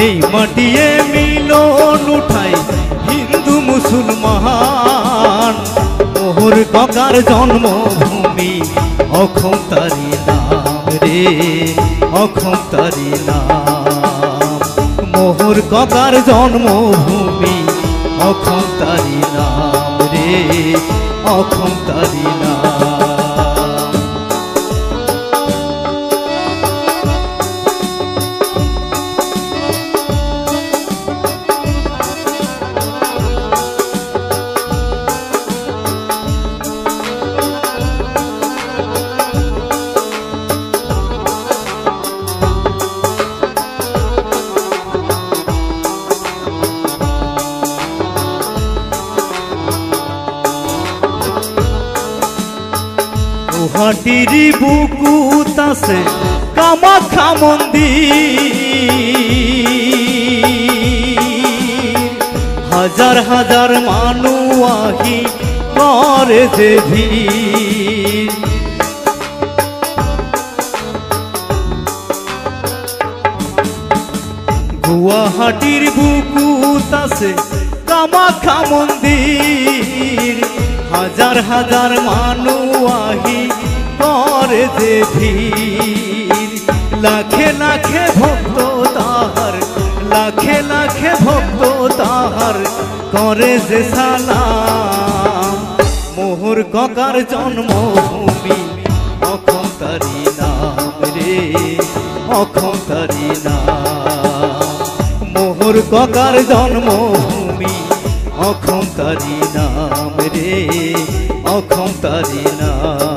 এই মাটিয়ে মিলন উঠাই হিন্দু মুসলমান। মোহর কাকার জন্মভূমি অক্ষম তারি নাম রে, অক্ষম তারি নাম। মোহর কাকার জন্মভূমি অক্ষম তারি নাম রে, অক্ষম তারি নাম। গুয়াহাটির বুকুত আছে কামাখ্যা মন্দির, হাজার হাজার মানুষ আহি করে যে ভিড়। গুয়াহাটির বুকুত আছে কামাখ্যা মন্দির, হাজার হাজার মানুষ আহি করে যে ভিড়। লাখে লাখে ভক্ত তাহার, লাখে লাখে ভক্ত তাহার করে যে সালাম। মোহর কাকার জন্মভূমি অক্ষম তারি নাম রে, অক্ষম তারি নাম। মোহর কাকার জন্মভূমি অক্ষম তারি নাম রে, অক্ষম তারি নাম।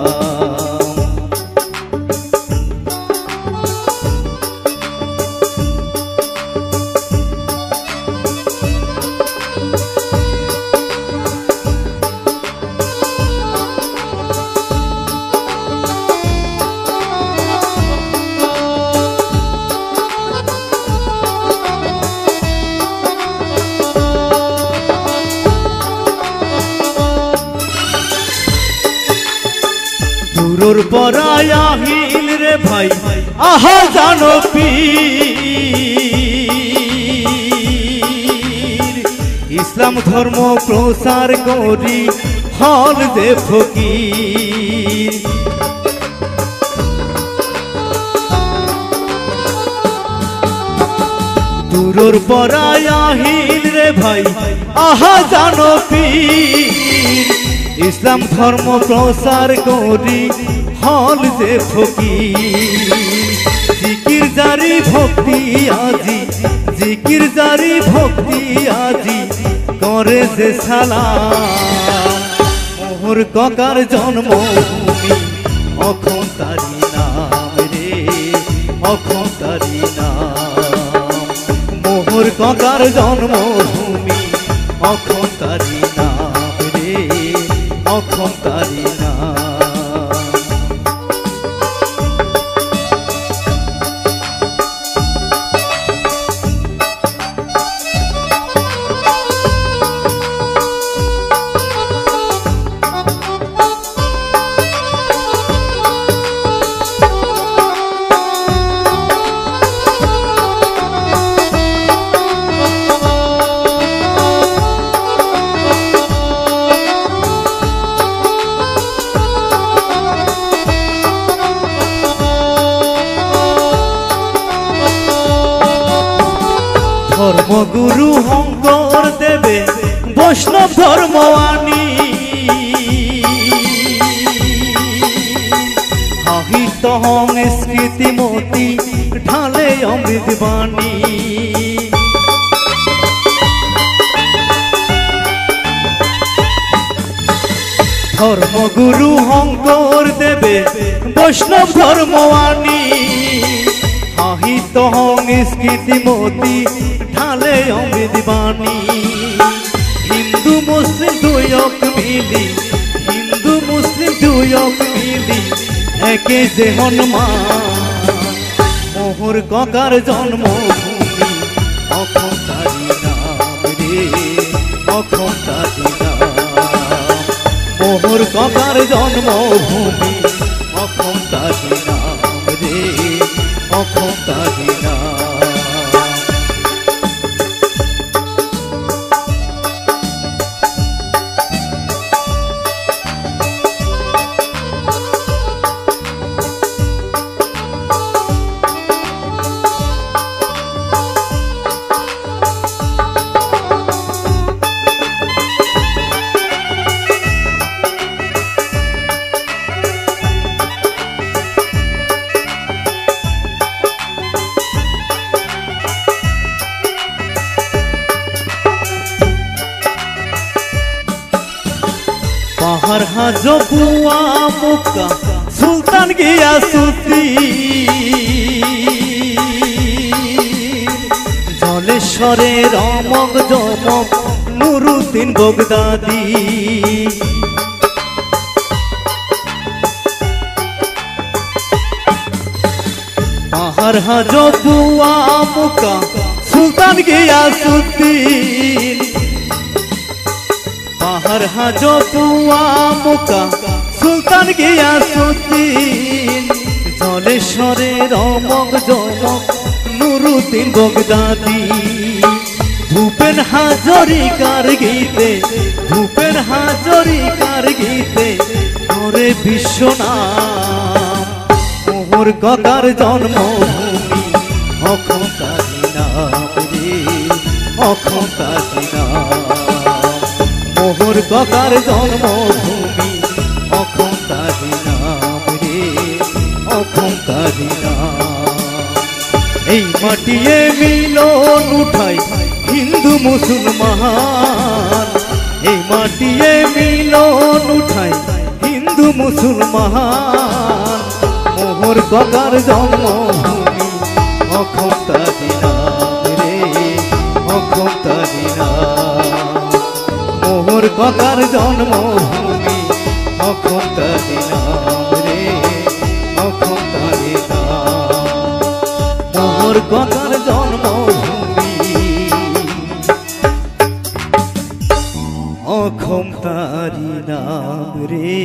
দূরর পরায় আহিল রে ভাই আহা জানো পীর, ইসলাম ধর্ম প্রচার করি হল যে ফকির। দূরর পরায় আহিল রে ভাই আহা জানো পীর, ইসলাম ধর্ম প্রচার করি হল যে ফকির। জিকির জারি ভক্তি আজি, জিকির জারি ভক্তি আজি করে যে সালাম। মোহর কাকার জন্মভূমি অক্ষম তারি নাম রে, অক্ষম তারি নাম। মোহর কাকার জন্মভূমি অক্ষম তারি নাম রে, অক্ষম তারি নাম। ধর্মগুরু শঙ্কৰ দেৱে বৈষ্ণৱ ধৰ্ম আনি, সাহিত্য সংস্কৃতি মতি ঢালে অমৃত বাণী। ধর্মগুরু শঙ্কৰ দেৱে বৈষ্ণৱ ধৰ্ম আনি, সাহিত্য সংস্কৃতি মতি ঢালে অমৃত বাণী। হিন্দু মুসলিম দুয়ক মিলি, হিন্দু মুসলিম দুয়ক মিলি একে যে হনুমান। মোহর কাকার জন্মভূমি অক্ষম তারি নাম রে, অক্ষম তারি নাম। মোহর কাকার জন্মভূমি অক্ষম তারি নাম রে, অক্ষম তারি নাম। হাজ বুয়া মুক্কা সুলতান গিয়াসুদ্দিন জলেশ্বরে রমক জমক নুরুদ্দিন বগদাদি পাহাড় হাজ বুয়া মুক্কা সুলতান গিয়াসুদ্দিন পাহাড় হাজ বুয়া মুক্কা সুলতান গিয়াসুদ্দিন জলেশ্বরে রমক জমক নুরুদ্দিন বগদাদি ভূপেন হাজরিকার গীতে ভূপেন হাজরিকার গীতে করে বিশ্বনাম মোহর কাকার জন্মভূমি অখতারি নাম রে অখতারি নাম মোহর কাকার জন্মভূমি অখতারি নাম রে অখতারি নাম এই মাটিয়ে মিলন উঠাই হিন্দু মুসলমান এই মাটিয়ে মিলন উঠাই হিন্দু মুসলমান মোহর কাকার জন্মভূমি অখতারি নাম রে অখতারি নাম মোহর কাকার জন্মভূমি অখতারি নাম রে অখতারি নাম মোহর কাকার জন্মভূমি অখতারি নাম রে।